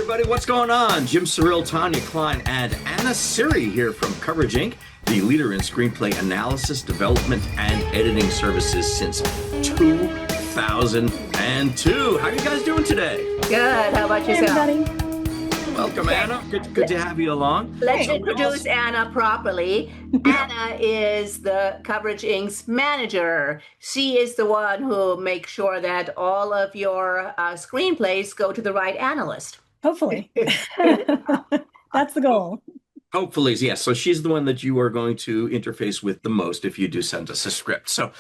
everybody, what's going on? Jim Cyril, Tanya Klein, and Anna Siri here from Coverage Inc., the leader in screenplay analysis, development, and editing services since 2002. How are you guys doing today? Good. How about yourself? Hey, everybody. Welcome, Anna. Good to have you along. Let's introduce Anna properly. Anna is the Coverage Inc.'s manager. She is the one who makes sure that all of your screenplays go to the right analyst. Hopefully. That's the goal. Hopefully, yes. So she's the one that you are going to interface with the most if you do send us a script. So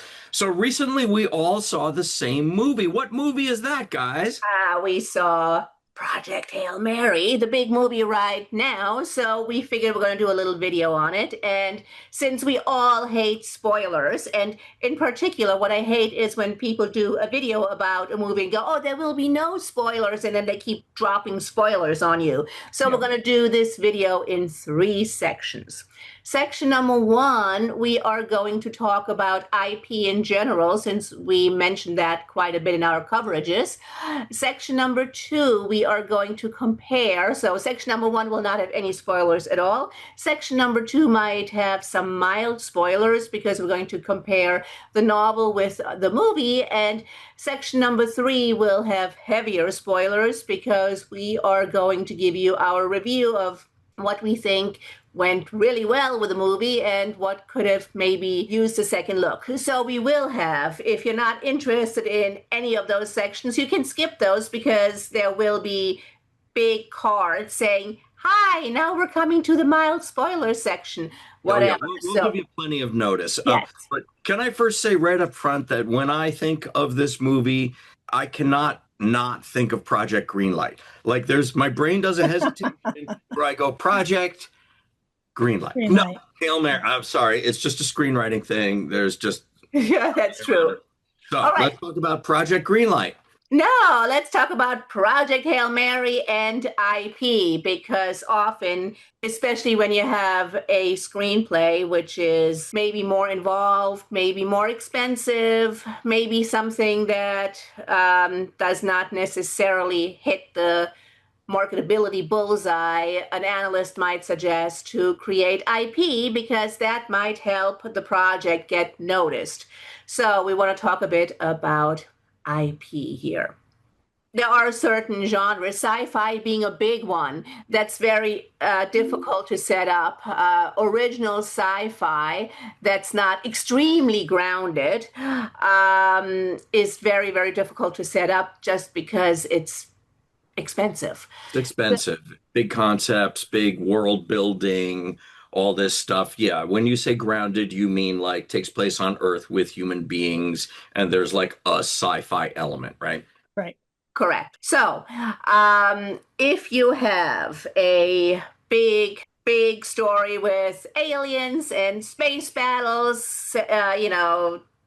recently we all saw the same movie. What movie is that, guys? We saw Project Hail Mary, the big movie right now. So we figured we're going to do a little video on it. And since we all hate spoilers, and in particular, what I hate is when people do a video about a movie and go, oh, there will be no spoilers. And then they keep dropping spoilers on you. So we're going to do this video in 3 sections. Section number 1, we are going to talk about IP in general, since we mentioned that quite a bit in our coverages. Section number 2, we are going to compare. So section number 1 will not have any spoilers at all. Section number 2 might have some mild spoilers because we're going to compare the novel with the movie. And section number 3 will have heavier spoilers because we are going to give you our review of what we think went really well with the movie and what could have maybe used a second look. So we will have, if you're not interested in any of those sections, you can skip those because there will be big cards saying, hi, now we're coming to the mild spoiler section, whatever. Oh, yeah. We'll give you plenty of notice. Yes. But can I first say right up front that when I think of this movie, I cannot not think of Project Greenlight. Like my brain doesn't hesitate where I go, Project Greenlight. No, Hail Mary. I'm sorry. It's just a screenwriting thing. There's just. Yeah, that's true. So let's talk about Project Greenlight. No, let's talk about Project Hail Mary and IP, because often, especially when you have a screenplay, which is maybe more involved, maybe more expensive, maybe something that does not necessarily hit the marketability bullseye, an analyst might suggest to create IP because that might help the project get noticed. So we want to talk a bit about IP here. There are certain genres, sci-fi being a big one, that's very difficult to set up. Original sci-fi that's not extremely grounded is very, very difficult to set up just because it's expensive. It's expensive. Big concepts, big world building, all this stuff. Yeah. When you say grounded, you mean like takes place on Earth with human beings and there's like a sci-fi element, right? Right. Correct. So if you have a big story with aliens and space battles,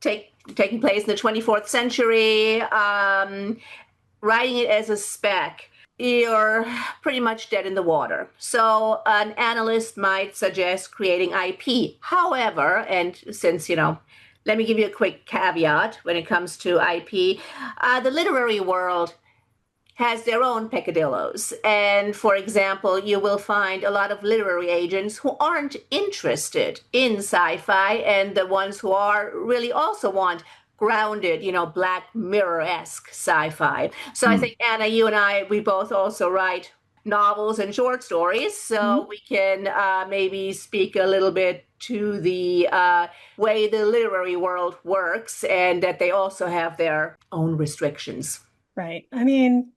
taking place in the 24th century, writing it as a spec, you're pretty much dead in the water. So an analyst might suggest creating IP. However, and since, let me give you a quick caveat when it comes to IP. The literary world has their own peccadillos. And for example, you will find a lot of literary agents who aren't interested in sci-fi, and the ones who are really also want grounded, Black Mirror-esque sci-fi. So I think, Anna, you and I, we both also write novels and short stories. So we can maybe speak a little bit to the way the literary world works and that they also have their own restrictions. Right. I mean,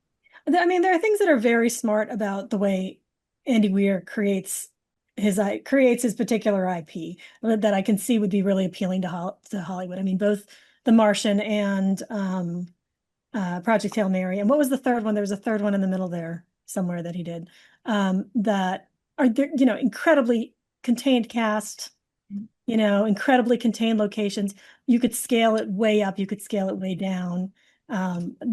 there are things that are very smart about the way Andy Weir creates his particular IP that I can see would be really appealing to Hollywood. I mean, both The Martian and Project Hail Mary. And what was the third one? There was a third one in the middle there somewhere that he did that are, incredibly contained cast, incredibly contained locations. You could scale it way up. You could scale it way down.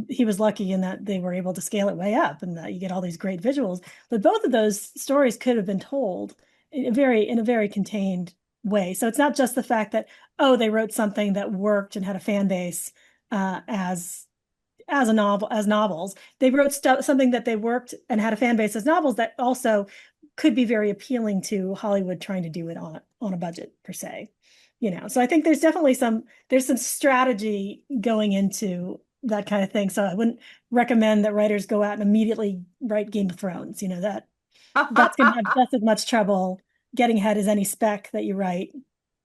He was lucky in that they were able to scale it way up and that you get all these great visuals. But both of those stories could have been told in a very contained way. So it's not just the fact that, they wrote something that worked and had a fan base as as novels. They wrote something that they worked and had a fan base as novels that also could be very appealing to Hollywood trying to do it on a budget per se. So I think there's definitely some strategy going into that kind of thing. So I wouldn't recommend that writers go out and immediately write Game of Thrones. That's going to have just as much trouble getting ahead as any spec that you write.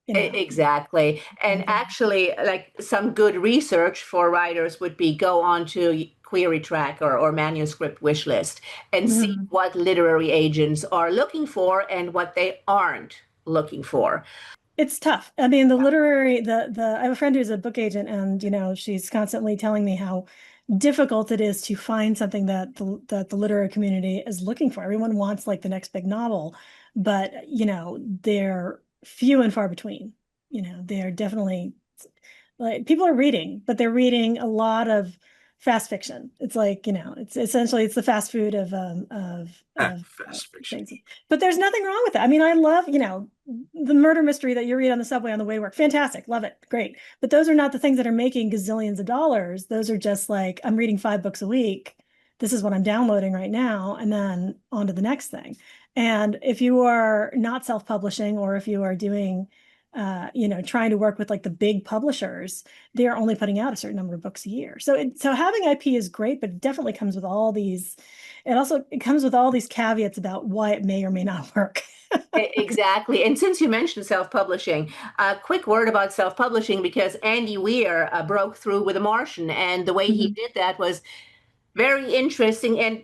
Exactly. And actually, like some good research for writers would be go on to Query Track or Manuscript Wishlist and see what literary agents are looking for and what they aren't looking for. It's tough. I mean, I have a friend who's a book agent, and she's constantly telling me how difficult it is to find something that the literary community is looking for. Everyone wants like the next big novel, but they're few and far between. They're definitely like people are reading, but they're reading a lot of fast fiction. It's like, it's essentially the fast food of fast fiction. Things. But there's nothing wrong with that. I mean, I love, the murder mystery that you read on the subway on the way to work. Fantastic. Love it. Great. But those are not the things that are making gazillions of dollars. Those are just like, I'm reading 5 books a week. This is what I'm downloading right now. And then on to the next thing. And if you are not self-publishing, or if you are doing, trying to work with like the big publishers, they are only putting out a certain number of books a year. So having IP is great, but it definitely comes with all these, it comes with all these caveats about why it may or may not work. Exactly. And since you mentioned self-publishing, a quick word about self-publishing, because Andy Weir broke through with The Martian, and the way he did that was very interesting. And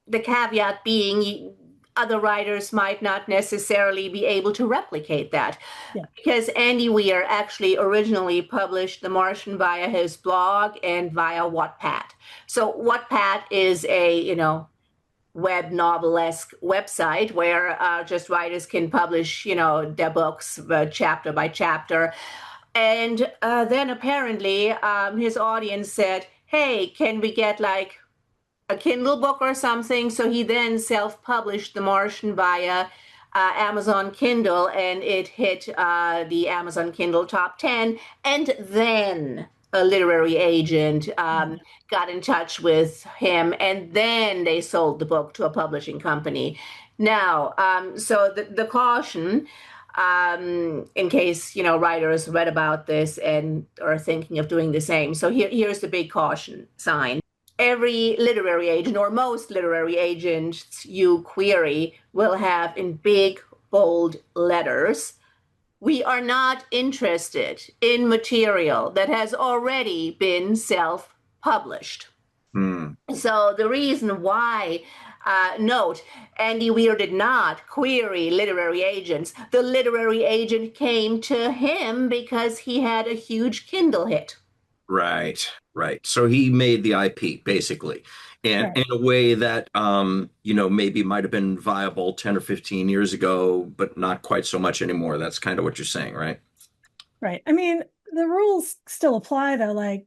the caveat being, other writers might not necessarily be able to replicate that. Yeah. Because Andy Weir actually originally published The Martian via his blog and via Wattpad. So Wattpad is a, web novel-esque website where just writers can publish, their books chapter by chapter. And then apparently his audience said, hey, can we get like a Kindle book or something? So he then self-published The Martian via Amazon Kindle, and it hit the Amazon Kindle top 10. And then a literary agent got in touch with him, and then they sold the book to a publishing company. Now, so the caution, in case, writers read about this and are thinking of doing the same. So here's the big caution sign. Every literary agent, or most literary agents you query, will have in big, bold letters, we are not interested in material that has already been self-published. So the reason why, note, Andy Weir did not query literary agents. The literary agent came to him because he had a huge Kindle hit. Right. So he made the IP basically, and in a way that maybe might have been viable 10 or 15 years ago, but not quite so much anymore. That's kind of what you're saying, right? Right. I mean, the rules still apply though. Like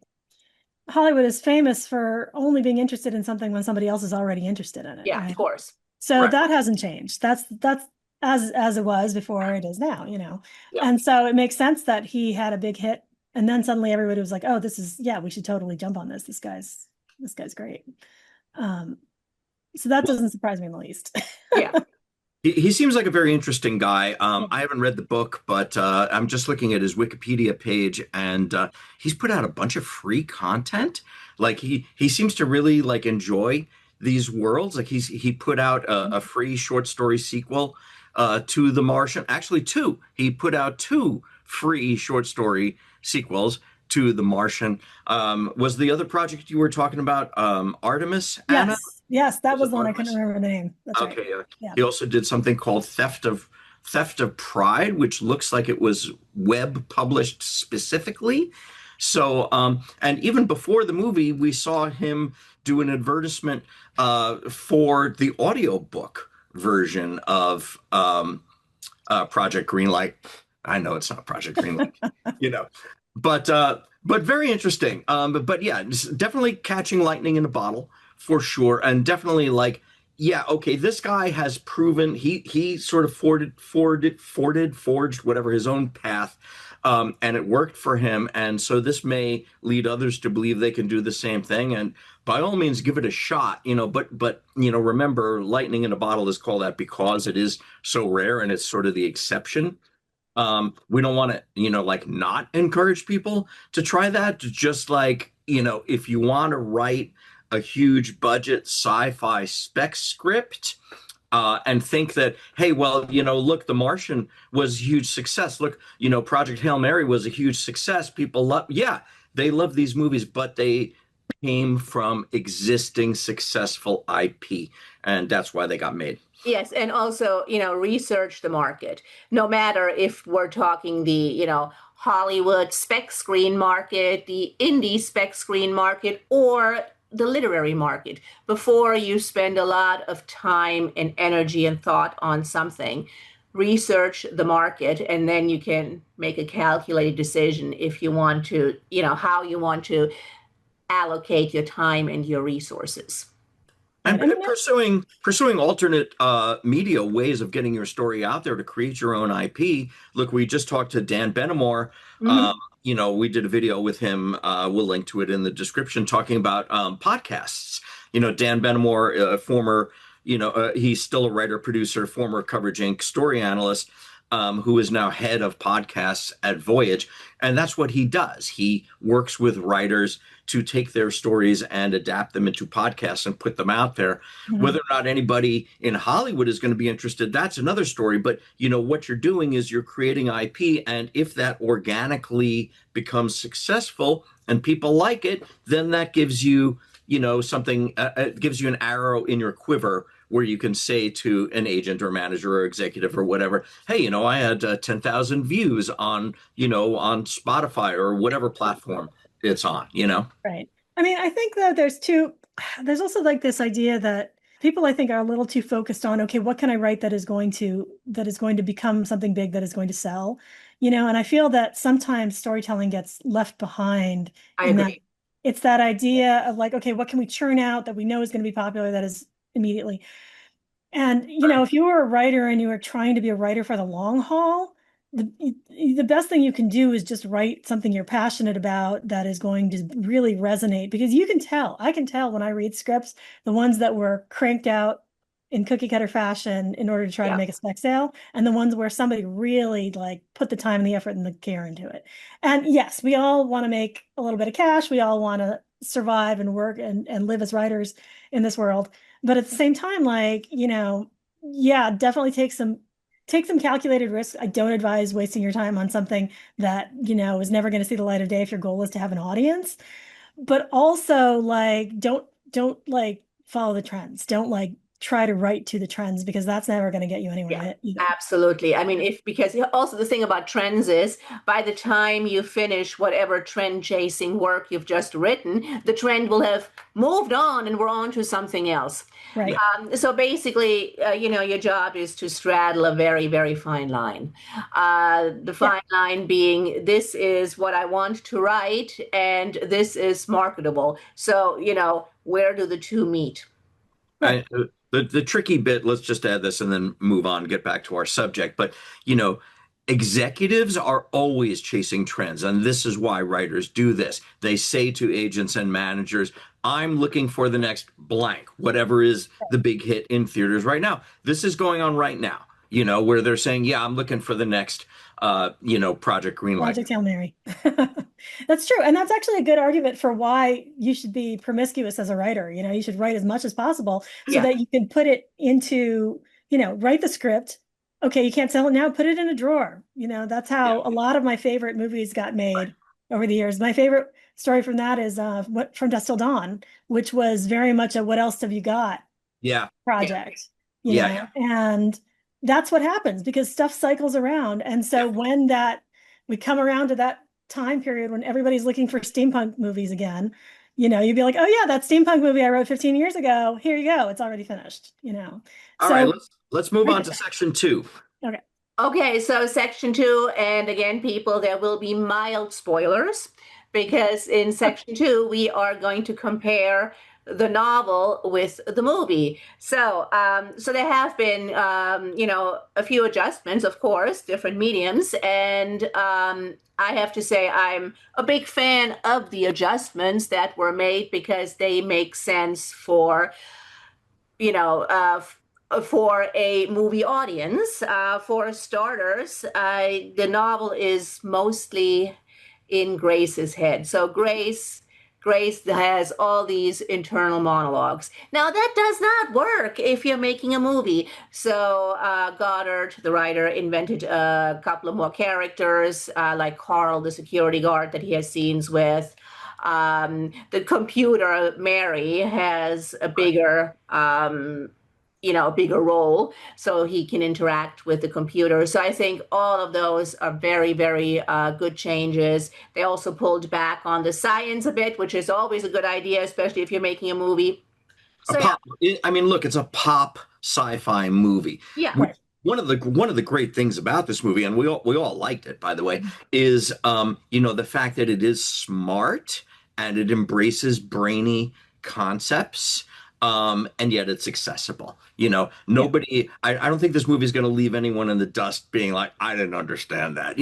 Hollywood is famous for only being interested in something when somebody else is already interested in it. Yeah, right? of course. So that hasn't changed. That's as it was before it is now, Yeah. And so it makes sense that he had a big hit. And then suddenly everybody was like, oh, we should totally jump on this. This guy's great. So that doesn't surprise me in the least. Yeah. He seems like a very interesting guy. I haven't read the book, but I'm just looking at his Wikipedia page, and he's put out a bunch of free content. Like he seems to really like enjoy these worlds. Like he put out a free short story sequel to The Martian. Actually, 2. He put out 2 free short story sequels to The Martian. Was the other project you were talking about Artemis, Anna? Yes, that was the one I couldn't remember the name. That's okay. Right. Yeah. He also did something called Theft of Pride, which looks like it was web published specifically. So, and even before the movie, we saw him do an advertisement for the audiobook version of Project Greenlight. I know it's not Project Greenlight, but very interesting. But yeah, definitely catching lightning in a bottle for sure. And definitely like, yeah, okay, this guy has proven he sort of forged whatever his own path and it worked for him. And so this may lead others to believe they can do the same thing. And by all means, give it a shot. But remember, lightning in a bottle is called that because it is so rare and it's sort of the exception. We don't want to, like not encourage people to try that. Just like, if you want to write a huge budget sci-fi spec script, and think that, hey, well, look, The Martian was a huge success. Look, Project Hail Mary was a huge success. People love, yeah, they love these movies, but they came from existing successful IP, and that's why they got made. Yes, and also, research the market. No matter if we're talking the, Hollywood spec screen market, the indie spec screen market, or the literary market. Before you spend a lot of time and energy and thought on something, research the market, and then you can make a calculated decision if you want to, how you want to allocate your time and your resources. And pursuing alternate media ways of getting your story out there to create your own IP. Look, we just talked to Dan Benamor. We did a video with him. We'll link to it in the description, talking about podcasts. Dan Benamor, former, he's still a writer, producer, former Coverage Inc. story analyst, who is now head of podcasts at Voyage. And that's what he does. He works with writers to take their stories and adapt them into podcasts and put them out there. Whether or not anybody in Hollywood is going to be interested, that's another story. But, what you're doing is you're creating IP. And if that organically becomes successful and people like it, then that gives you, something, it gives you an arrow in your quiver where you can say to an agent or manager or executive or whatever, hey, I had 10,000 views on Spotify or whatever platform it's on, Right. I mean, I think that there's also like this idea that people, I think, are a little too focused on, okay, what can I write that is going to become something big, that is going to sell, and I feel that sometimes storytelling gets left behind. I agree. It's that idea of like, okay, what can we churn out that we know is going to be popular, that is immediately. And, if you were a writer and you were trying to be a writer for the long haul, the best thing you can do is just write something you're passionate about that is going to really resonate, because I can tell when I read scripts, the ones that were cranked out in cookie cutter fashion in order to try to make a spec sale, and the ones where somebody really like put the time and the effort and the care into it. And yes, we all want to make a little bit of cash. We all want to survive and work and live as writers in this world. But at the same time, like, definitely take some calculated risks. I don't advise wasting your time on something that, is never going to see the light of day if your goal is to have an audience. But also, like, don't like follow the trends. Don't like try to write to the trends, because that's never going to get you anywhere. Absolutely. I mean, because also the thing about trends is, by the time you finish whatever trend chasing work you've just written, the trend will have moved on and we're on to something else. Right. So basically, your job is to straddle a very, very fine line. The fine line being, this is what I want to write and this is marketable. So, where do the two meet? Right. The tricky bit, let's just add this and then move on, get back to our subject. But, executives are always chasing trends. And this is why writers do this. They say to agents and managers, I'm looking for the next blank, whatever is the big hit in theaters right now. This is going on right now, where they're saying, yeah, I'm looking for the next, Project Greenlight. Project Hail Mary. That's true. And that's actually a good argument for why you should be promiscuous as a writer. You should write as much as possible so that you can put it into, write the script. Okay, you can't sell it now, put it in a drawer. That's how a lot of my favorite movies got made over the years. My favorite story from that is From Dusk Till Dawn, which was very much a what else have you got project. You know? And that's what happens, because stuff cycles around. And so when we come around to that time period when everybody's looking for steampunk movies again, you'd be like, oh yeah, that steampunk movie I wrote 15 years ago, here you go, it's already finished. All right, let's move on to section 2. Okay, so section 2, and again, people, there will be mild spoilers, because in section 2 we are going to compare the novel with the movie. So there have been, a few adjustments, of course, different mediums, and I have to say I'm a big fan of the adjustments that were made because they make sense for you know, for a movie audience. For starters, the novel is mostly in Grace's head. So Grace has all these internal monologues. Now that does not work if you're making a movie. So Goddard, the writer, invented a couple of more characters, like Carl, the security guard that he has scenes with. The computer, Mary, has a bigger role, so he can interact with the computer. So I think all of those are very, very good changes. They also pulled back on the science a bit, which is always a good idea, especially if you're making a movie. A So yeah, pop. I mean, look, it's a pop sci-fi movie. yeah, Right. One of the great things about this movie, and we all liked it, by the way, is the fact that it is smart and it embraces brainy concepts, and yet it's accessible. Yeah. I don't think this movie is going to leave anyone in the dust being like, I didn't understand that.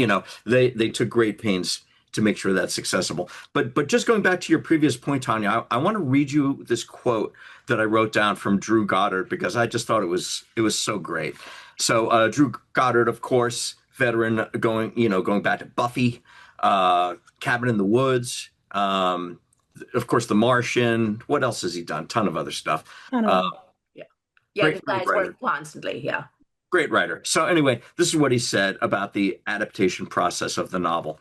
They took great pains to make sure that's accessible. But just going back to your previous point, Tanya, I want to read you this quote that I wrote down from Drew Goddard because I just thought it was so great. So Drew Goddard, of course, veteran, going back to Buffy, Cabin in the Woods, of course, The Martian. What else has he done? Ton of other stuff. I don't Uh, know. yeah, yeah. great, This great guy's writer. working constantly. Yeah. Great writer. So anyway, this is what he said about the adaptation process of the novel.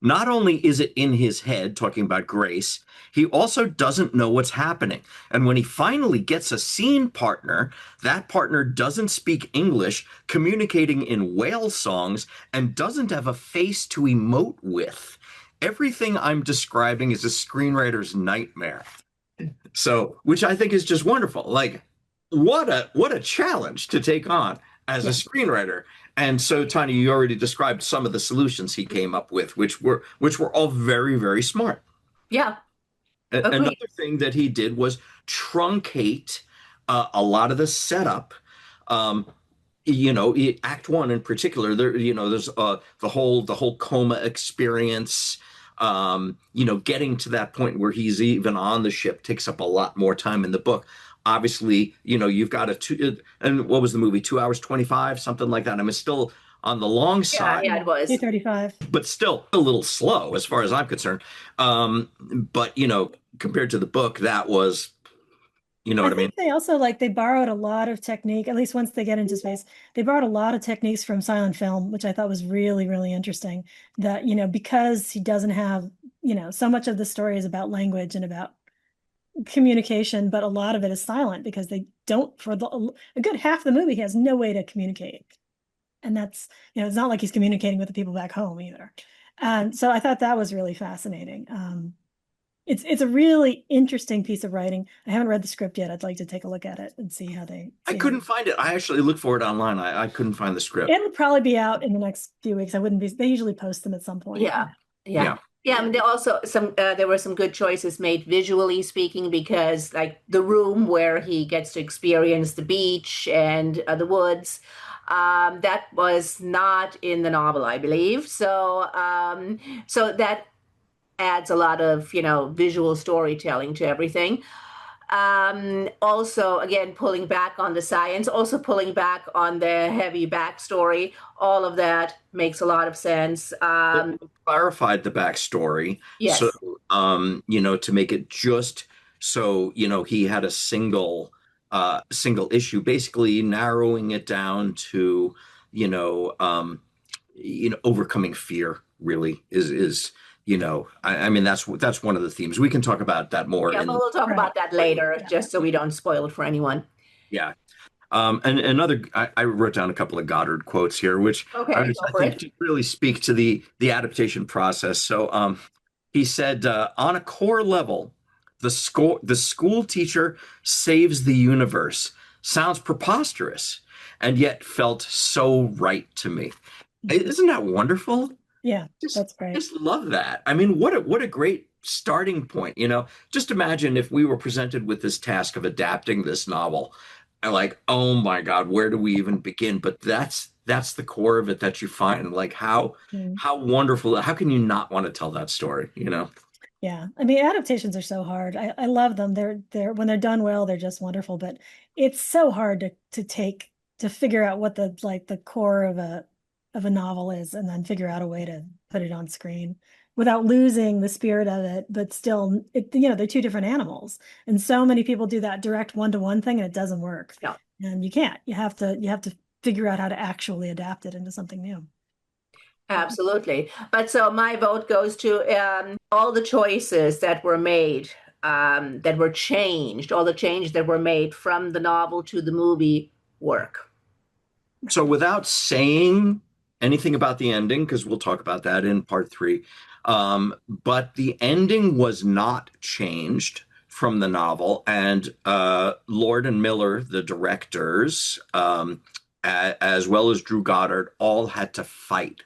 Not only is it in his head, talking about Grace, he also doesn't know what's happening. And when he finally gets a scene partner, that partner doesn't speak English, communicating in whale songs, and doesn't have a face to emote with. Everything I'm describing is a screenwriter's nightmare. So, which I think is just wonderful. Like, what a challenge to take on as a Yeah. screenwriter. And so, Tanya, you already described some of the solutions he came up with, which were all very, very smart. Yeah. Agreed. Another thing that he did was truncate a lot of the setup. Um, Act One in particular. There's the whole coma experience. Getting to that point where he's even on the ship takes up a lot more time in the book. Obviously, you've got and what was the movie? 2 hours 25, something like that. I mean, still on the long Yeah, side, yeah, it was. 235. but still a little slow as far as I'm concerned. But compared to the book, that was, you know I what I mean? think they also they borrowed a lot of technique, at least once they get into space, they borrowed a lot of techniques from silent film, which I thought was really, really interesting. That, because he doesn't have, so much of the story is about language and about communication, but a lot of it is silent because they don't, for a good half of the movie, he has no way to communicate. And that's, it's not like he's communicating with the people back home either. And so I thought that was really fascinating. It's a really interesting piece of writing. I haven't read the script yet. I'd like to take a look at it and see how they I see how couldn't find it. I actually looked for it online. I couldn't find the script. it'll probably be out in the next few weeks. I wouldn't be, they usually post them at some point. Yeah. Yeah. Yeah. Yeah, I mean, there were some good choices made visually speaking because like the room where he gets to experience the beach and the woods, that was not in the novel, I believe. So that adds a lot of, visual storytelling to everything. Also, again, pulling back on the science, also pulling back on the heavy backstory, all of that makes a lot of sense. It clarified the backstory. So, Yes. to make it just so, he had a single issue, basically narrowing it down to, overcoming fear really is, I mean, that's one of the themes. We can talk about that more Yeah, but in, we'll talk Right. about that later, just so we don't spoil it for anyone. yeah. And I wrote down a couple of Goddard quotes here, which Okay, go I for think it. really speak to the adaptation process. So he said, on a core level, the school teacher saves the universe. Sounds preposterous, and yet felt so right to me. Isn't that wonderful? Yeah, Just that's great. just love that. I mean, what a great starting point. You know, just imagine if we were presented with this task of adapting this novel, and like, oh my God, where do we even begin? But that's the core of it that you find. Like Mm. how wonderful. How can you not want to tell that story? You know? Yeah. I mean, adaptations are so hard. I love them. They're when they're done well, they're just wonderful. But it's so hard to figure out what the core of a novel is and then figure out a way to put it on screen without losing the spirit of it, but still they're two different animals. And so many people do that direct one-to-one thing and it doesn't work. Yeah. And you can't. You have to figure out how to actually adapt it into something new. Absolutely. But so my vote goes to all the choices that were made, that were changed, all the changes that were made from the novel to the movie work. So without saying anything about the ending, because we'll talk about that in part three, but the ending was not changed from the novel, and Lord and Miller, the directors, as well as Drew Goddard, all had to fight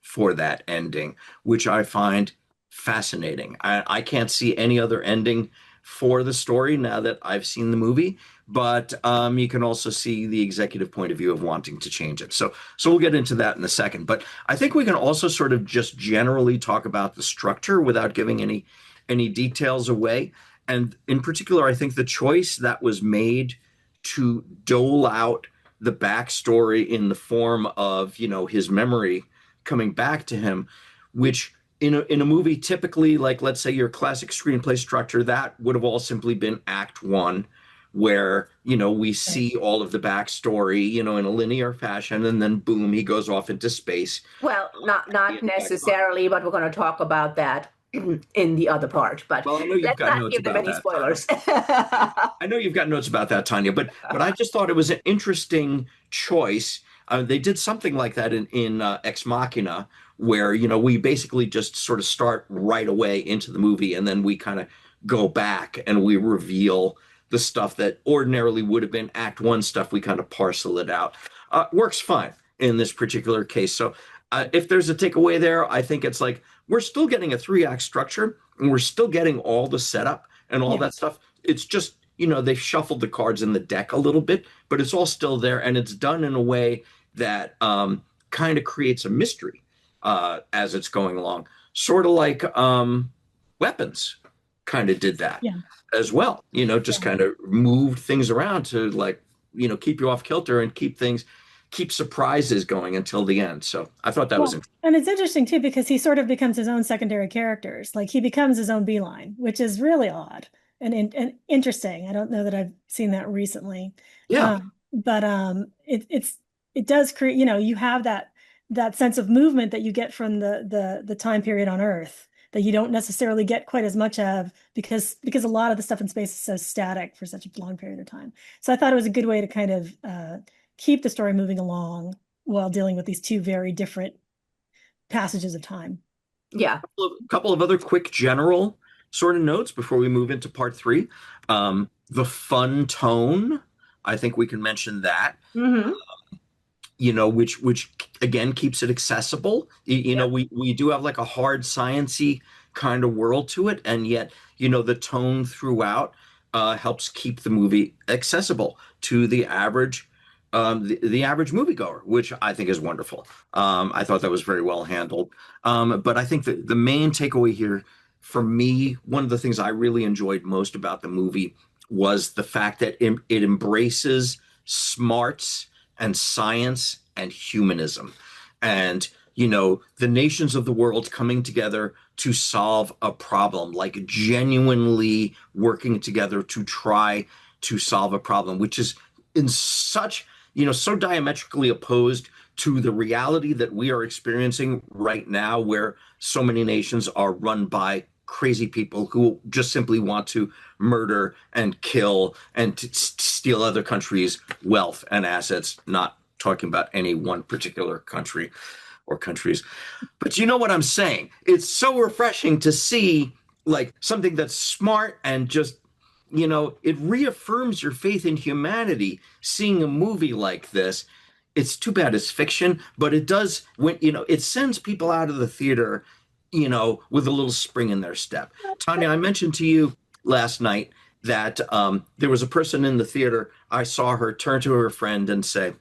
for that ending, which I find fascinating. I can't see any other ending for the story now that I've seen the movie, but you can also see the executive point of view of wanting to change it. So we'll get into that in a second. But I think we can also sort of just generally talk about the structure without giving any details away. And in particular, I think the choice that was made to dole out the backstory in the form of, you know, his memory coming back to him, which in a movie, typically, like let's say your classic screenplay structure, that would have all simply been act one, where, you know, we see all of the backstory, you know, in a linear fashion, and then boom, he goes off into space. Well, not necessarily, but we're going to talk about that in the other part. But Well, I know you've let's got not notes give them about any that. spoilers. I know you've got notes about that, Tanya, but I just thought it was an interesting choice. They did something like that in Ex Machina, where, you know, we basically just sort of start right away into the movie, and then we kind of go back and we reveal the stuff that ordinarily would have been Act One stuff. We kind of parcel it out. Works fine in this particular case. So if there's a takeaway there, I think it's like we're still getting a three-act structure, and we're still getting all the setup and all that stuff. It's just, you know, they've shuffled the cards in the deck a little bit, but it's all still there, and it's done in a way that kind of creates a mystery as it's going along. Sort of like Weapons kind of did that as well. You know, just kind of moved things around to, like, you know, keep you off kilter and keep surprises going until the end. So I thought that was interesting. And it's interesting too, because he sort of becomes his own secondary characters. Like he becomes his own beeline, which is really odd and interesting. I don't know that I've seen that recently. Yeah. But it does create, you know, you have that sense of movement that you get from the time period on Earth that you don't necessarily get quite as much of because a lot of the stuff in space is so static for such a long period of time. So I thought it was a good way to kind of keep the story moving along while dealing with these two very different passages of time. Yeah. A couple of other quick general sort of notes before we move into part three. The fun tone, I think we can mention that. Mm-hmm. You know, which again keeps it accessible. You know, we do have like a hard sciencey kind of world to it, and yet, you know, the tone throughout helps keep the movie accessible to the average the average moviegoer, which I think is wonderful. I thought that was very well handled. But I think that the main takeaway here for me, one of the things I really enjoyed most about the movie was the fact that it embraces smarts and science and humanism. And, you know, the nations of the world coming together to solve a problem, like genuinely working together to try to solve a problem, which is in such, you know, so diametrically opposed to the reality that we are experiencing right now, where so many nations are run by crazy people who just simply want to murder and kill and to steal other countries' wealth and assets, not talking about any one particular country or countries. But you know what I'm saying? It's so refreshing to see like something that's smart and just, you know, it reaffirms your faith in humanity, seeing a movie like this. It's too bad it's fiction, but it does, when, you know, it sends people out of the theater with a little spring in their step. Tanya, I mentioned to you last night that there was a person in the theater. I saw her turn to her friend and say,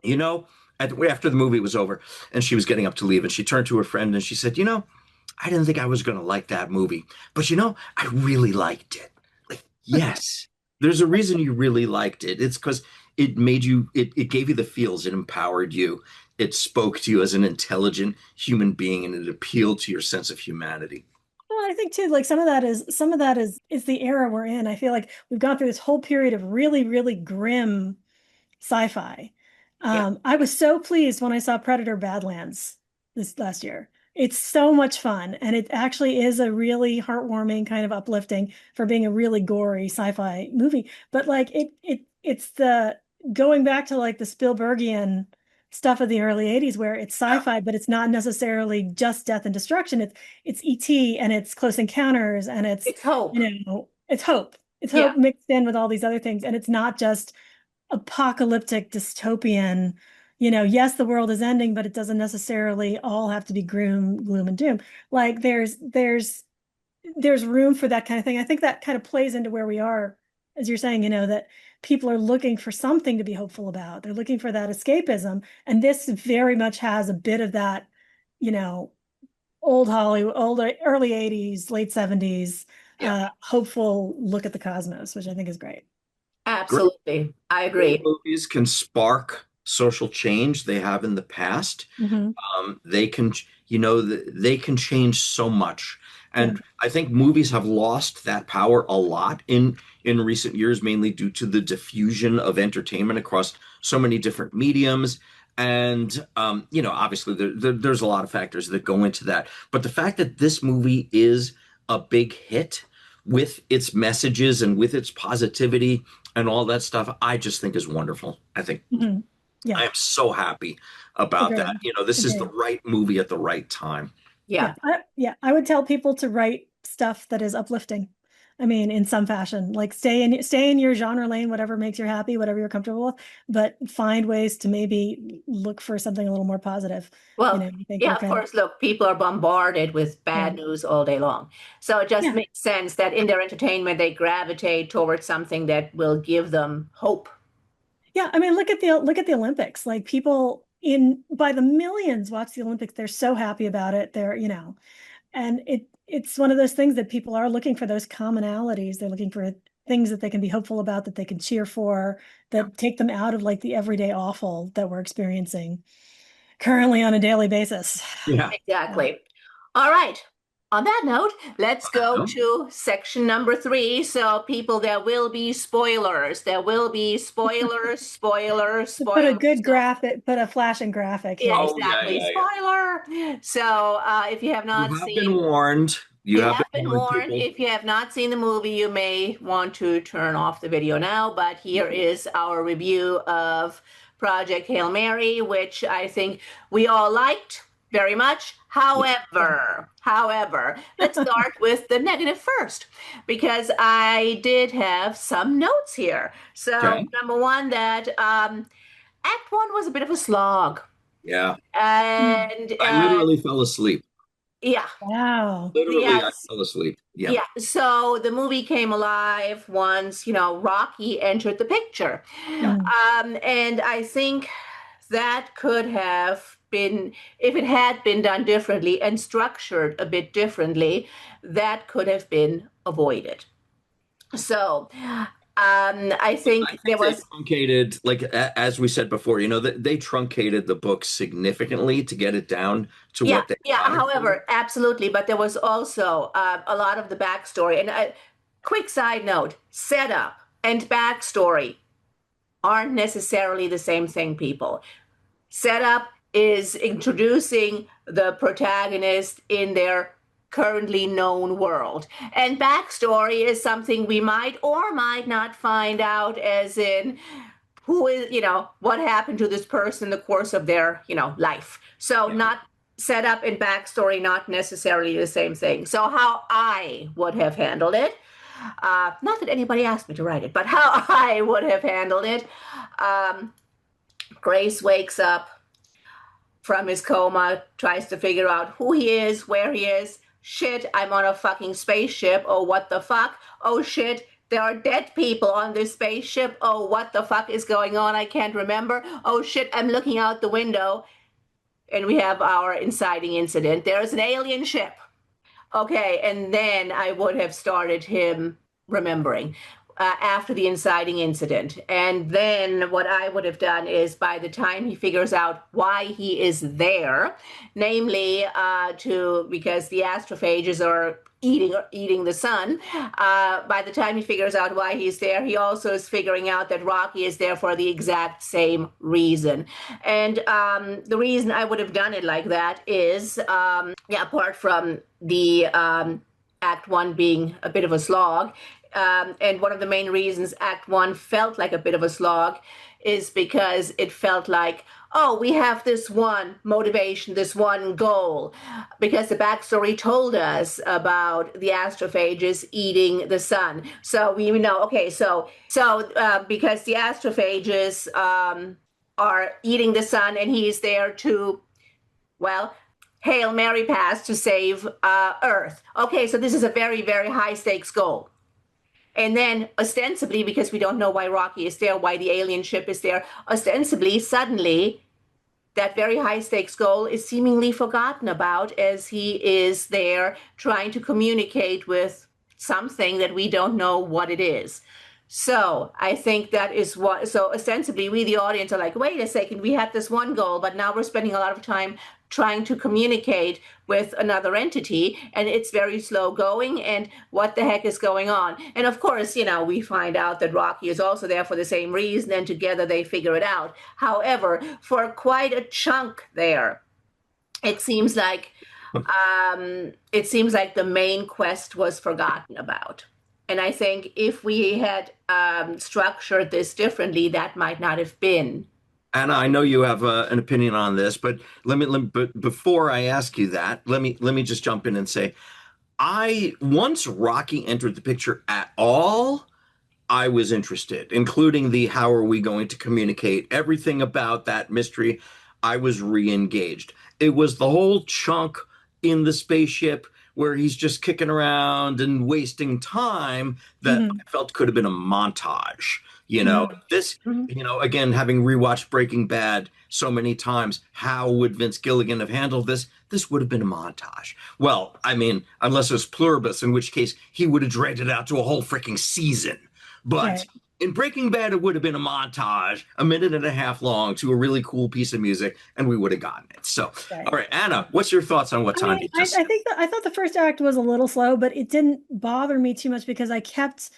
you know, after the movie was over and she was getting up to leave, and she turned to her friend and she said, I didn't think I was going to like that movie, but I really liked it. Like, yes, there's a reason you really liked it. It's because it made you, it gave you the feels, it empowered you, it spoke to you as an intelligent human being, and it appealed to your sense of humanity. Well, I think too, like some of that is the era we're in. I feel like we've gone through this whole period of really, really grim sci-fi. Yeah. I was so pleased when I saw Predator Badlands this last year. It's so much fun, and it actually is a really heartwarming, kind of uplifting for being a really gory sci-fi movie. But like it's the going back to like the Spielbergian stuff of the early 80s where it's Yeah. sci-fi, but it's not necessarily just death and destruction. It's E.T. and it's Close Encounters and it's It's hope. it's hope. It's Yeah. hope mixed in with all these other things. And it's not just apocalyptic dystopian, yes, the world is ending, but it doesn't necessarily all have to be gloom and doom. Like there's room for that kind of thing. I think that kind of plays into where we are, as you're saying, that people are looking for something to be hopeful about. They're looking for that escapism. And this very much has a bit of that, you know, old Hollywood, early 80s, late 70s, Yeah. hopeful look at the cosmos, which I think is great. Great, Absolutely. I great agree. movies can spark social change. They have in the past. Hmm. They can, they can change so much. Yeah. And I think movies have lost that power a lot in recent years, mainly due to the diffusion of entertainment across so many different mediums. And obviously there's a lot of factors that go into that. But the fact that this movie is a big hit with its messages and with its positivity and all that stuff, I just think is wonderful. I think Hmm. Yeah. I am so happy about that. Agreed. This is the Agreed. right movie at the right time. Yeah. Yeah. I would tell people to write stuff that is uplifting. I mean, in some fashion, like stay in your genre lane, whatever makes you happy, whatever you're comfortable with, but find ways to maybe look for something a little more positive. Well, I think yeah, we're of kind of, course, look, people are bombarded with yeah. bad news all day long. So it just Yeah. makes sense that in their entertainment, they gravitate towards something that will give them hope. Yeah. I mean, look at the Olympics. Like people in by the millions watch the Olympics. They're so happy about it. And it's one of those things that people are looking for those commonalities. They're looking for things that they can be hopeful about, that they can cheer for, Yeah. that take them out of like the everyday awful that we're experiencing currently on a daily basis. Yeah. So, Exactly. All right. On that note, let's go No? to section number 3. So, people, there will be spoilers. There will be spoilers, spoilers, to put a spoilers. good graphic, put a flashing graphic Yeah, here. Oh, yeah, exactly. yeah, yeah. Spoiler. So, if you have You not have been seen, warned. You you have have been been warned, warned. people. If you have not seen the movie, you may want to turn off the video now. But here is our review of Project Hail Mary, which I think we all liked very much. However, let's start with the negative first, because I did have some notes here. So, Okay. number one, that Act One was a bit of a slog. Yeah. Mm. And I literally fell asleep. yeah, Wow. Literally, I yes. fell asleep. Yeah. Yeah, so the movie came alive once, Rocky entered the picture. Yeah. Mm. And I think that could have been, if it had been done differently and structured a bit differently, that could have been avoided. So I I think there think they was, truncated, like as we said before, they truncated the book significantly to get it down to yeah, what they yeah, wanted to. however, absolutely, but there was also a lot of the backstory. And a quick side note, setup and backstory aren't necessarily the same thing, people. Setup is introducing the protagonist in their currently known world. And backstory is something we might or might not find out, as in who is, what happened to this person in the course of their, life. So Yeah. not setup and backstory, not necessarily the same thing. So how I would have handled it, not that anybody asked me to write it, but how I would have handled it. Um, Grace wakes up. from his coma, tries to figure out who he is, where he is. Shit, I'm on a fucking spaceship. Oh, what the fuck? Oh, shit, there are dead people on this spaceship. Oh, what the fuck is going on? I can't remember. Oh, shit, I'm looking out the window. And we have our inciting incident. There is an alien ship. Okay, and then I would have started him remembering after the inciting incident. And then what I would have done is by the time he figures out why he is there, namely because the astrophages are eating the sun. By the time he figures out why he's there, he also is figuring out that Rocky is there for the exact same reason. And the reason I would have done it like that is, apart from the Act One being a bit of a slog, and one of the main reasons Act One felt like a bit of a slog is because it felt like, oh, we have this one motivation, this one goal, because the backstory told us about the astrophages eating the sun. So we know, okay, so because the astrophages are eating the sun and he's there to, well, Hail Mary pass to save Earth. Okay, so this is a very, very high stakes goal. And then ostensibly, because we don't know why Rocky is there, why the alien ship is there, ostensibly, suddenly, that very high stakes goal is seemingly forgotten about as he is there trying to communicate with something that we don't know what it is. So I think that is what, so ostensibly we, the audience, are like, wait a second, we had this one goal, but now we're spending a lot of time trying to communicate with another entity, and it's very slow going, and what the heck is going on? And of course, we find out that Rocky is also there for the same reason, and together they figure it out. However, for quite a chunk there, it seems like the main quest was forgotten about. And I think if we had structured this differently, that might not have been. Anna, I know you have an opinion on this, but but before I ask you that, let me just jump in and say, once Rocky entered the picture at all, I was interested, including the how are we going to communicate everything about that mystery. I was re-engaged. It was the whole chunk in the spaceship where he's just kicking around and wasting time that I felt could have been a montage. This, again, having rewatched Breaking Bad so many times, how would Vince Gilligan have handled this? This would have been a montage. Well, I mean, unless it was pluribus, in which case he would have dragged it out to a whole freaking season. But in Breaking Bad, it would have been a montage, a minute and a half long, to a really cool piece of music, and we would have gotten it. So, all right, Anna, what's your thoughts on what time you just I think I thought the first act was a little slow, but it didn't bother me too much because I kept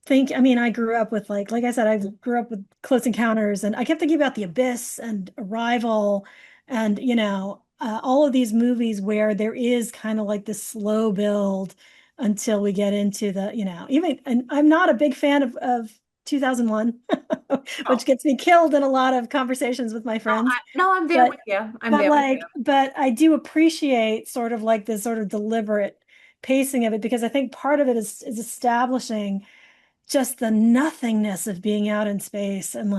I grew up with like I said, I grew up with Close Encounters, and I kept thinking about The Abyss and Arrival, and all of these movies where there is kind of like this slow build until we get into the even. And I'm not a big fan of 2001, which gets me killed in a lot of conversations with my friends. I'm there with you. But I do appreciate sort of like this sort of deliberate pacing of it, because I think part of it is establishing just the nothingness of being out in space and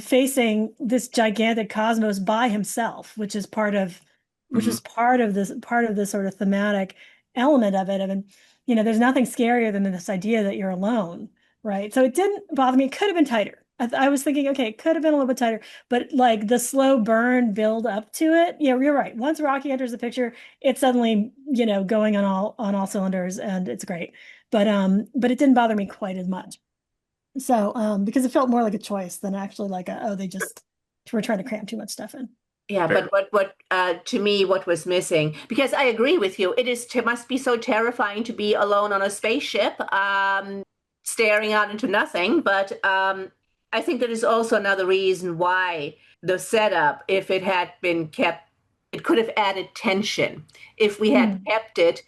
facing this gigantic cosmos by himself, which is part of this sort of thematic element of it. I mean, there's nothing scarier than this idea that you're alone, right? So it didn't bother me. It could have been tighter. I was thinking, okay, it could have been a little bit tighter, but like the slow burn build up to it. Yeah, you're right. Once Rocky enters the picture, it's suddenly, going on all cylinders, and it's great. But it didn't bother me quite as much. So because it felt more like a choice than actually like they just were trying to cram too much stuff in. Yeah, but what to me, what was missing, because I agree with you, it must be so terrifying to be alone on a spaceship, staring out into nothing. But I think that is also another reason why the setup, if it had been kept, it could have added tension if we had kept it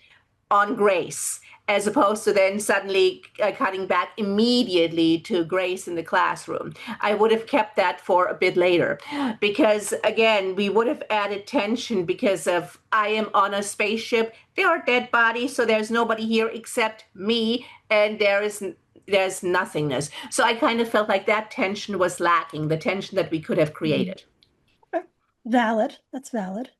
on Grace, as opposed to then suddenly cutting back immediately to Grace in the classroom. I would have kept that for a bit later, because again, we would have added tension because of, I am on a spaceship, there are dead bodies, so there's nobody here except me, and there's nothingness. So I kind of felt like that tension was lacking, the tension that we could have created. Okay. Valid. That's valid.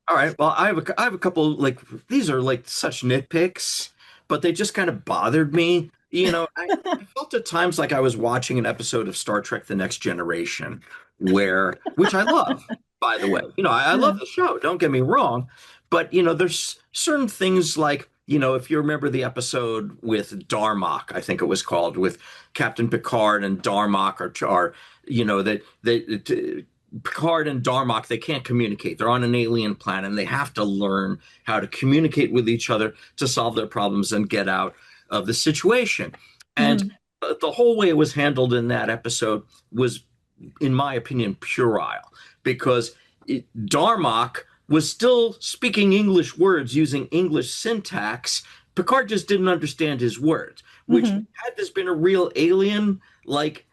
All right. Well, I have a couple like these are like such nitpicks, but they just kind of bothered me. I felt at times like I was watching an episode of Star Trek: The Next Generation, which I love, by the way. I love Yeah. the show. Don't get me wrong, but there's certain things like if you remember the episode with Darmok, I think it was called, with Captain Picard and Darmok are that they Picard and Darmok, they can't communicate. They're on an alien planet and they have to learn how to communicate with each other to solve their problems and get out of the situation. And Mhm. the whole way it was handled in that episode was, in my opinion, puerile because Darmok was still speaking English words using English syntax. Picard just didn't understand his words, which, Mhm. had this been a real alien, like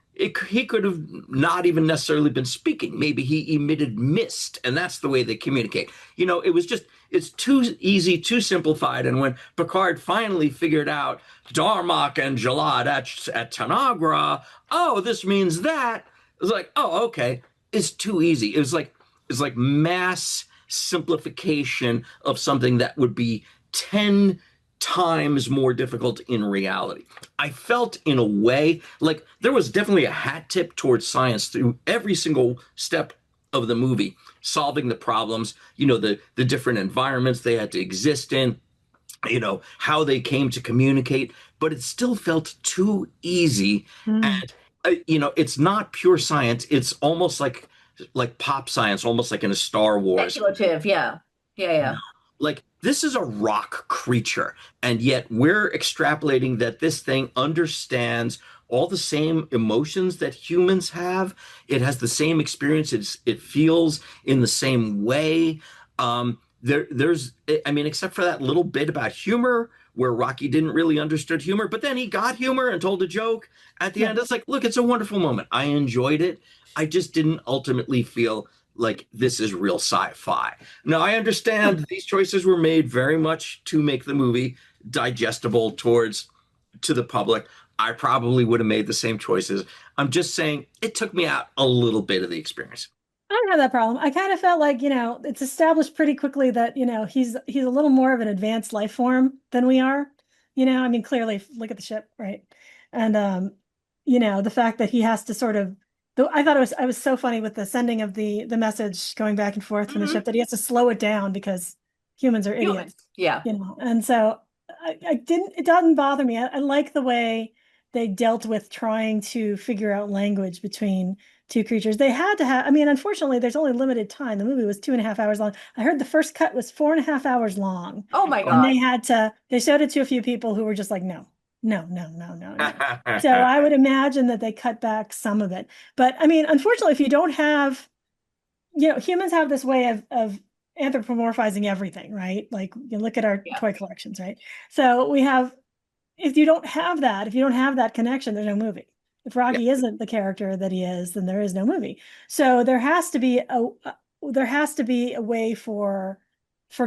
he could have not even necessarily been speaking. Maybe he emitted mist, and that's the way they communicate. It was just, it's too easy, too simplified. And when Picard finally figured out Darmok and Jalad at Tanagra, oh, this means that. It was like, oh, okay. It's too easy. It's like mass simplification of something that would be 10 times more difficult in reality. I felt in a way like there was definitely a hat tip towards science through every single step of the movie, solving the problems, the different environments they had to exist in, how they came to communicate, but it still felt too easy. Mhm. And it's not pure science. It's almost like pop science, almost like in a Star Wars. Speculative, yeah. Yeah, No. yeah. Like this is a rock creature, and yet we're extrapolating that this thing understands all the same emotions that humans have. It has the same experiences. It feels in the same way. There's, I mean, except for that little bit about humor where Rocky didn't really understand humor, but then he got humor and told a joke at the Yeah. end. It's like, look, it's a wonderful moment. I enjoyed it. I just didn't ultimately feel like this is real sci-fi. Now, I understand these choices were made very much to make the movie digestible to the public. I probably would have made the same choices. I'm just saying it took me out a little bit of the experience. I don't have that problem. I kind of felt like, it's established pretty quickly that, he's a little more of an advanced life form than we are. I mean, clearly look at the ship, right? And the fact that he has to sort of though I thought I was so funny with the sending of the message going back and forth from the Hmm. ship that he has to slow it down because humans are Humans. idiots, Yeah. And so I didn't it doesn't bother me. I like the way they dealt with trying to figure out language between two creatures. They had to have, I mean, unfortunately, there's only limited time. The movie was 2.5 hours long. I heard the first cut was 4.5 hours long. Oh my And God. they showed it to a few people who were just like, no, no, no, no, no, no. So I would imagine that they cut back some of it. But I mean, unfortunately, if you don't have, humans have this way of anthropomorphizing everything, right? Like you look at our Yeah. toy collections, right? So we have, if you don't have that, if you don't have that connection, there's no movie. If Yeah. Rocky isn't the character that he is, then there is no movie. So there has to be a way for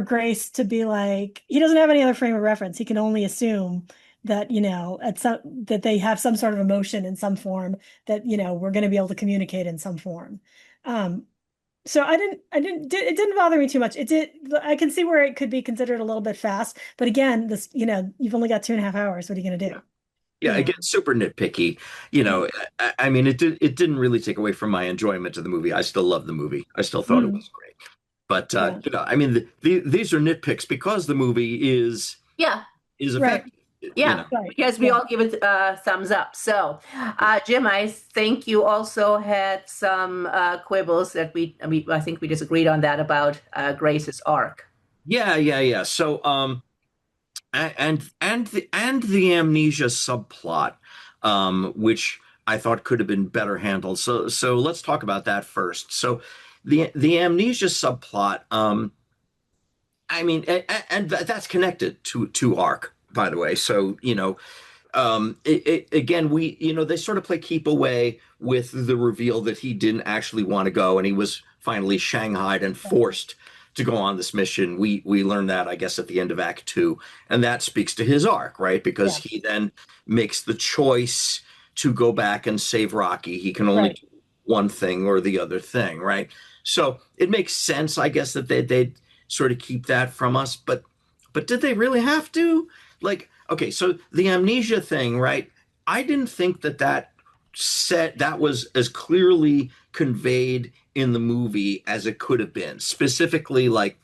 Grace to be like, he doesn't have any other frame of reference. He can only assume that, that they have some sort of emotion in some form that, we're going to be able to communicate in some form. Um, so it didn't bother me too much. I can see where it could be considered a little bit fast, but again, you've only got 2.5 hours. What are you going to Yeah. do? Yeah, again, super nitpicky. Yeah. I mean, it didn't really take away from my enjoyment of the movie. I still love the movie. I still thought it Mhm. was great. But Yeah. I mean, these are nitpicks because the movie Yeah. is Right. effective. You Yeah. know. Right. Because we Yeah. all give it thumbs up. So, Jim, I think you also had some quibbles that I think we disagreed on that about Grace's arc. Yeah, yeah, yeah. So, and the amnesia subplot, which I thought could have been better handled. So let's talk about that first. So, the amnesia subplot. I mean, and that's connected to arc, by the way. So again, they sort of play keep away with the reveal that he didn't actually want to go, and he was finally shanghaied and forced to go on this mission. We learned that, I guess, at the end of Act Two, and that speaks to his arc, right? Because he Yes. then makes the choice to go back and save Rocky. He can only Right. do one thing or the other thing, right? So it makes sense, I guess, that they'd sort of keep that from us. But did they really have to? Like, okay, so the amnesia thing, right? I didn't think that was as clearly conveyed in the movie as it could have been. Specifically, like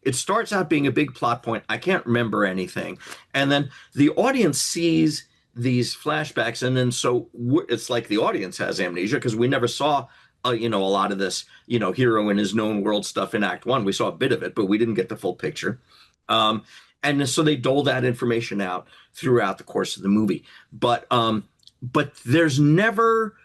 it starts out being a big plot point. I can't remember anything. And then the audience sees these flashbacks. And then it's like the audience has amnesia because we never saw, a lot of this, hero in his known world stuff in Act One. We saw a bit of it, but we didn't get the full picture. And so they dole that information out throughout the course of the movie. But there's never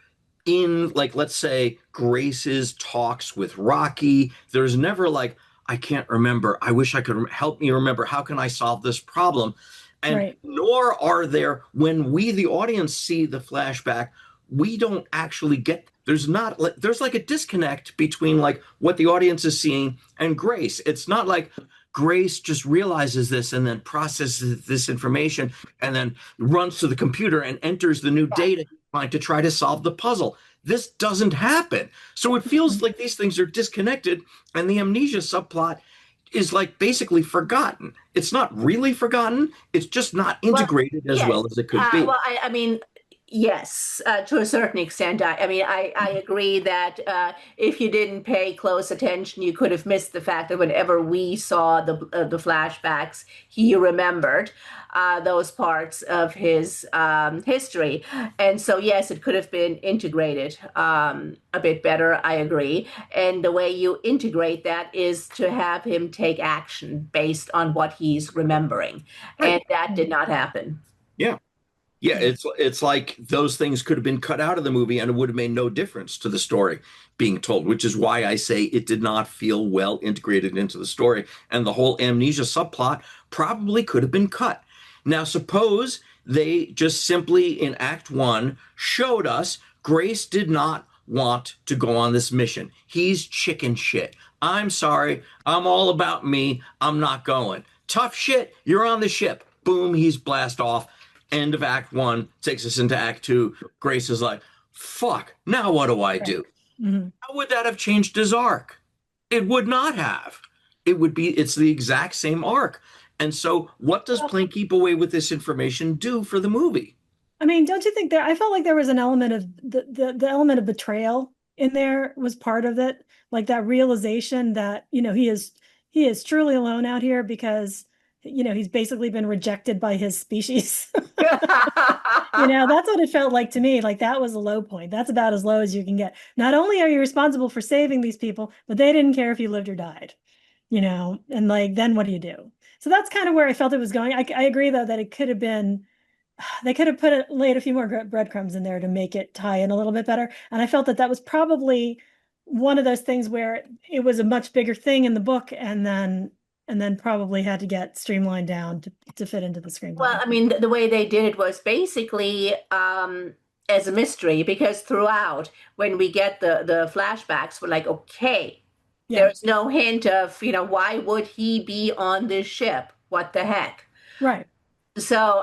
in, like, let's say Grace's talks with Rocky, there's never like, I can't remember. I wish I could help me remember. How can I solve this problem? And Right. nor are there, when we, the audience, see the flashback, we don't actually get, there's like a disconnect between like what the audience is seeing and Grace. It's not like Grace just realizes this and then processes this information and then runs to the computer and enters the new data to try to solve the puzzle. This doesn't happen. So it feels like these things are disconnected, and the amnesia subplot is like basically forgotten. It's not really forgotten. It's just not integrated as yes. well as it could be. Well, I mean, yes, to a certain extent. I mean, I agree that if you didn't pay close attention, you could have missed the fact that whenever we saw the flashbacks, he remembered those parts of his history. And so, yes, it could have been integrated a bit better. I agree. And the way you integrate that is to have him take action based on what he's remembering. Right. And that did not happen. Yeah. Yeah, it's like those things could have been cut out of the movie and it would have made no difference to the story being told, which is why I say it did not feel well integrated into the story. And the whole amnesia subplot probably could have been cut. Now, suppose they just simply in Act One showed us Grace did not want to go on this mission. He's chicken shit. I'm sorry. I'm all about me. I'm not going. Tough shit. You're on the ship. Boom. He's blast off. End of Act One, takes us into Act Two. Grace is like, fuck, now what do I do? Mm-hmm. How would that have changed his arc? It would not have. It's the exact same arc. And so what does playing keep away with this information do for the movie? I mean, don't you think I felt like there was an element of the element of betrayal in there was part of it, like that realization that, he is truly alone out here because he's basically been rejected by his species. That's what it felt like to me. Like that was a low point. That's about as low as you can get. Not only are you responsible for saving these people, but they didn't care if you lived or died, and like, then what do you do? So that's kind of where I felt it was going. I agree though, that it could have been, they could have laid a few more breadcrumbs in there to make it tie in a little bit better. And I felt that was probably one of those things where it was a much bigger thing in the book and then probably had to get streamlined down to fit into the screenplay. Well, I mean, the way they did it was basically as a mystery, because throughout, when we get the flashbacks, we're like, okay, there's no hint of, why would he be on this ship? What the heck? Right. So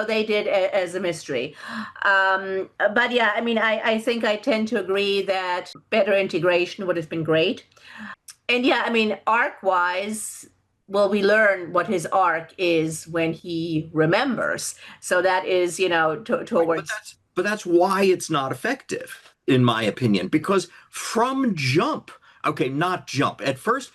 they did as a mystery. But yeah, I mean, I think I tend to agree that better integration would have been great. And yeah, I mean, arc-wise, well, we learn what his arc is when he remembers. So that is, towards. But that's why it's not effective, in my opinion, because from jump, okay, not jump. At first,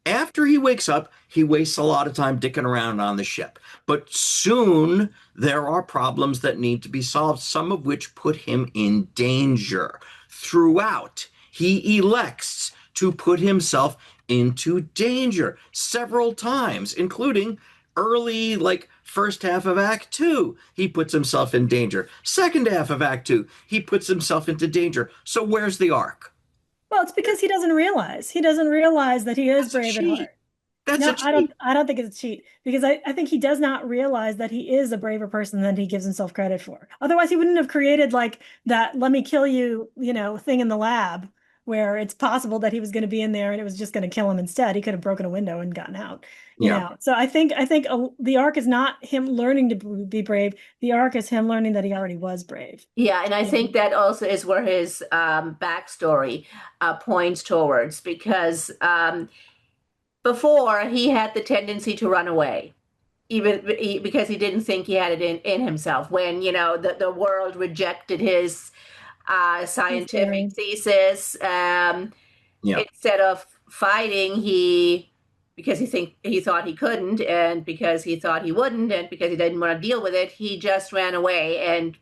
after he wakes up, he wastes a lot of time dicking around on the ship. But soon there are problems that need to be solved, some of which put him in danger. Throughout, he elects to put himself into danger several times, including early, like first half of Act Two, he puts himself in danger. Second half of Act Two, he puts himself into danger. So where's the arc? Well, it's because he doesn't realize. He doesn't realize that he is brave at heart. That's a cheat. I don't think it's a cheat, because I think he does not realize that he is a braver person than he gives himself credit for. Otherwise, he wouldn't have created like that "let me kill you," thing in the lab where it's possible that he was going to be in there and it was just going to kill him instead. He could have broken a window and gotten out, you Yeah. know. So I think the arc is not him learning to be brave. The arc is him learning that he already was brave. Yeah, and I Yeah. think that also is where his backstory points towards, because before he had the tendency to run away, because he didn't think he had it in himself. When, the world rejected his He's scientific very, thesis, Yeah. instead of fighting, because he thought he couldn't, and because he thought he wouldn't, and because he didn't want to deal with it, he just ran away and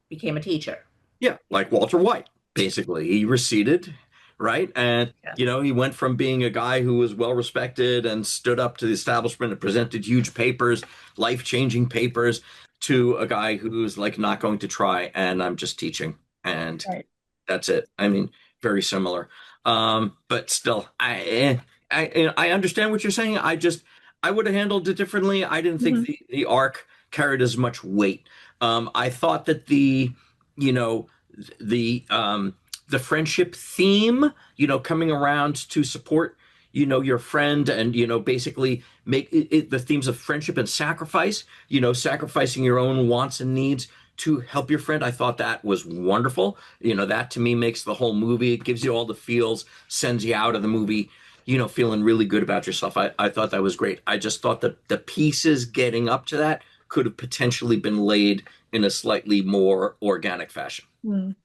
became a teacher. Yeah, like Walter White, basically. He receded, right? And, Yeah. he went from being a guy who was well respected and stood up to the establishment and presented huge papers, life-changing papers, to a guy who's like not going to try, and I'm just teaching. And right. that's it. I mean, very similar. But still, I understand what you're saying. I would have handled it differently. I didn't think Mhm. the arc carried as much weight. I thought that you know, the friendship theme, coming around to support, your friend, and, basically make the themes of friendship and sacrifice, sacrificing your own wants and needs to help your friend. I thought that was wonderful. That to me makes the whole movie. It gives you all the feels, sends you out of the movie, feeling really good about yourself. I thought that was great. I just thought that the pieces getting up to that could have potentially been laid in a slightly more organic fashion. Mm.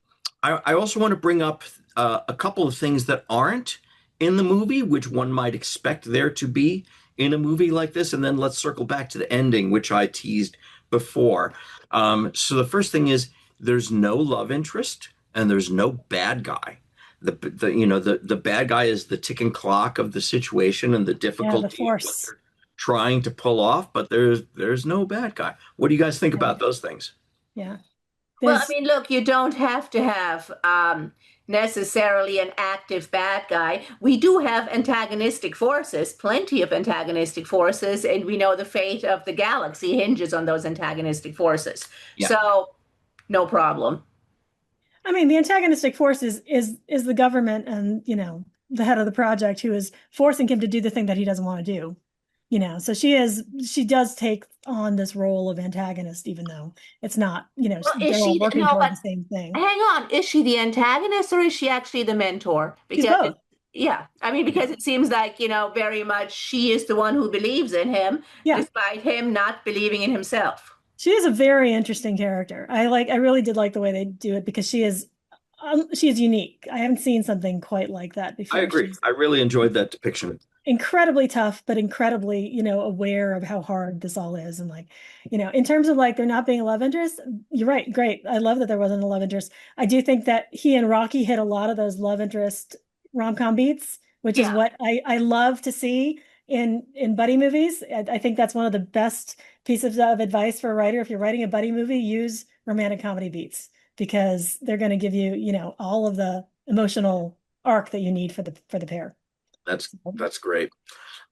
I also want to bring up a couple of things that aren't in the movie, which one might expect there to be in a movie like this. And then let's circle back to the ending, which I teased before. So the first thing is there's no love interest and there's no bad guy. The bad guy is the ticking clock of the situation and the Yeah, the difficulty of what force. they're trying to pull off, but there's no bad guy. What do you guys think about those things? Yeah. Well, I There's mean, look, you don't have to have necessarily an active bad guy. We do have antagonistic forces, plenty of antagonistic forces, and we know the fate of the galaxy hinges on those antagonistic forces. Yeah, So, no problem. I mean, the antagonistic force is the government and, the head of the project who is forcing him to do the thing that he doesn't want to do. So she does take on this role of antagonist, even though it's not, Well, is they're all she, working no, toward but the same thing. hang on. Is she the antagonist or is she actually the mentor? She's Because both. yeah, I mean, yeah, because it seems like, very much she is the one who believes in him, Yeah. despite him not believing in himself. She is a very interesting character. I really did like the way they do it because she is unique. I haven't seen something quite like that I before. agree. She's I really enjoyed that depiction. incredibly tough, but incredibly, aware of how hard this all is. And like, in terms of like there not being a love interest, you're right. Great. I love that there wasn't a love interest. I do think that he and Rocky hit a lot of those love interest rom-com beats, which is Yeah. what I love to see in buddy movies. I think that's one of the best pieces of advice for a writer. If you're writing a buddy movie, use romantic comedy beats because they're going to give you, all of the emotional arc that you need for the pair. That's great.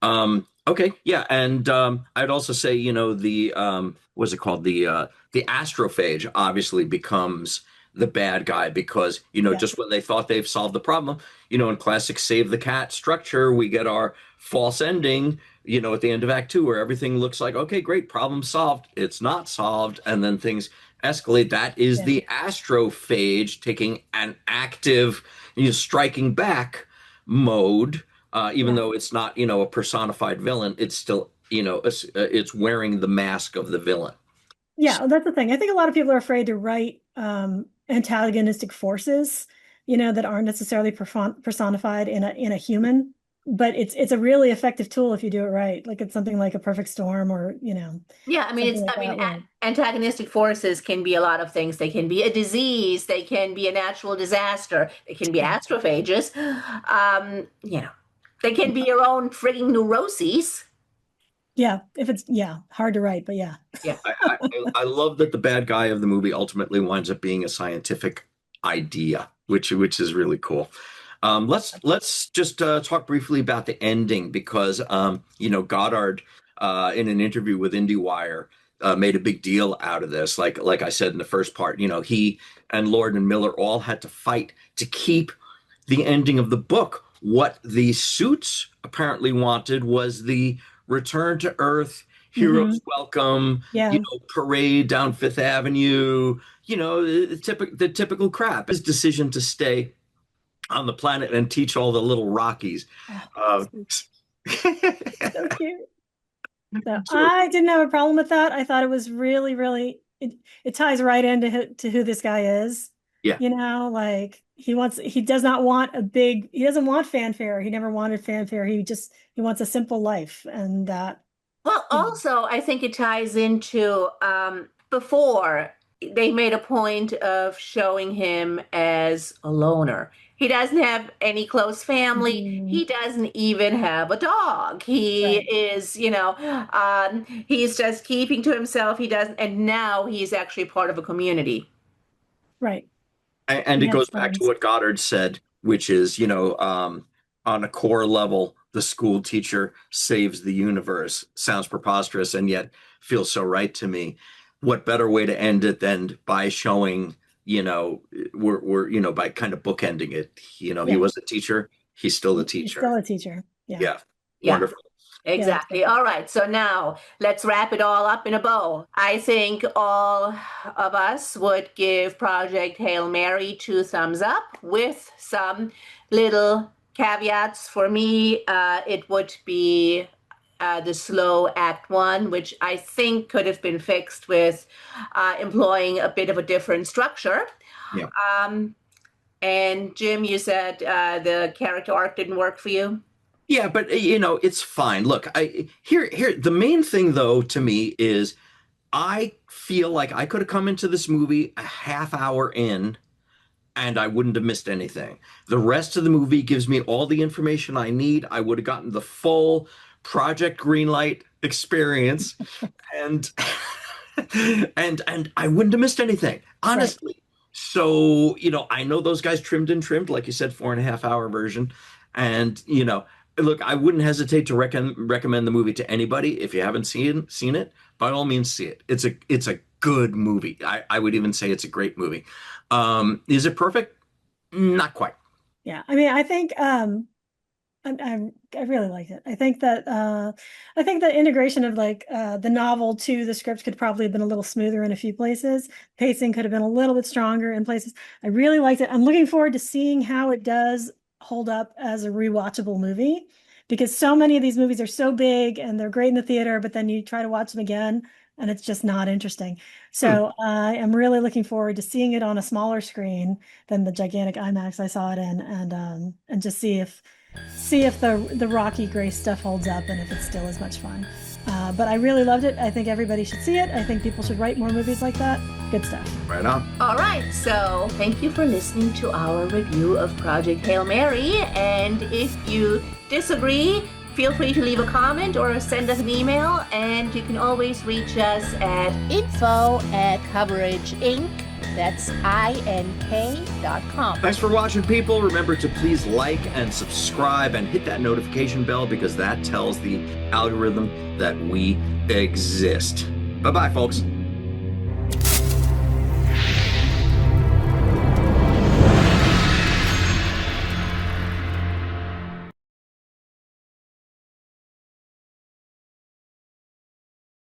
Okay, yeah, and I'd also say, the what's it called? The astrophage obviously becomes the bad guy because, Yeah. just when they thought they've solved the problem, in classic Save the Cat structure, we get our false ending, at the end of Act Two, where everything looks like, okay, great, problem solved. It's not solved, and then things escalate. That is Yeah. the astrophage taking an active, striking back mode, even Yeah. though it's not, a personified villain, it's still, it's wearing the mask of the villain. Yeah, well, that's the thing. I think a lot of people are afraid to write antagonistic forces, that aren't necessarily personified in a human. But it's a really effective tool if you do it right. Like it's something like a perfect storm or, Yeah, I mean, something like that where antagonistic forces can be a lot of things. They can be a disease, they can be a natural disaster, they can be astrophages, you know, they can be your own frigging neuroses. yeah, if it's hard to write, but yeah. Yeah. I love that the bad guy of the movie ultimately winds up being a scientific idea, which is really cool. Let's just talk briefly about the ending because Goddard in an interview with IndieWire made a big deal out of this. Like I said in the first part, he and Lord and Miller all had to fight to keep the ending of the book. What the suits apparently wanted was the return to Earth, heroes welcome, Yeah. parade down Fifth Avenue, the typical crap. His decision to stay on the planet and teach all the little Rockies. Oh, so cute. So I didn't have a problem with that. I thought it was really, really, it ties right into who this guy is. Yeah. Like he doesn't want fanfare. He never wanted fanfare. He wants a simple life. And that. Well, also, I think it ties into before they made a point of showing him as a loner. He doesn't have any close family. He doesn't even have a dog. He is, he's just keeping to himself. And now he's actually part of a community. Right. And it goes back to what Goddard said, which is, on a core level, the school teacher saves the universe. Sounds preposterous and yet feels so right to me. What better way to end it than by showing, we're by kind of bookending it. He was a teacher. He's still a teacher. He's still a teacher. Yeah. Wonderful. Exactly. All right. So now let's wrap it all up in a bow. I think all of us would give Project Hail Mary 2 thumbs up with some little caveats. For me, it would be the slow Act 1, which I think could have been fixed with employing a bit of a different structure. Yeah. And Jim, you said the character arc didn't work for you. Yeah, but it's fine. Look, here the main thing though to me is I feel like I could have come into this movie a half hour in and I wouldn't have missed anything. The rest of the movie gives me all the information I need. I would have gotten the full Project Greenlight experience and and I wouldn't have missed anything, honestly. Right. So, I know those guys trimmed, like you said, 4.5 hour version. And, look, I wouldn't hesitate to recommend the movie to anybody. If you haven't seen it, by all means, see it. It's a good movie. I would even say it's a great movie. Is it perfect? Not quite. Yeah, I mean, I think I really liked it. I think that the integration of the novel to the script could probably have been a little smoother in a few places. Pacing could have been a little bit stronger in places. I really liked it. I'm looking forward to seeing how it does hold up as a rewatchable movie, because so many of these movies are so big and they're great in the theater, but then you try to watch them again and it's just not interesting. So I am really looking forward to seeing it on a smaller screen than the gigantic IMAX I saw it in, and just see if the Rocky Grace stuff holds up and if it's still as much fun. But I really loved it. I think everybody should see it. I think people should write more movies like that. Good stuff. Right on. All right. So thank you for listening to our review of Project Hail Mary. And if you disagree, feel free to leave a comment or send us an email. And you can always reach us at info@coverageinc.com. That's INK.com. Thanks for watching, people. Remember to please like and subscribe and hit that notification bell, because that tells the algorithm that we exist. Bye-bye, folks.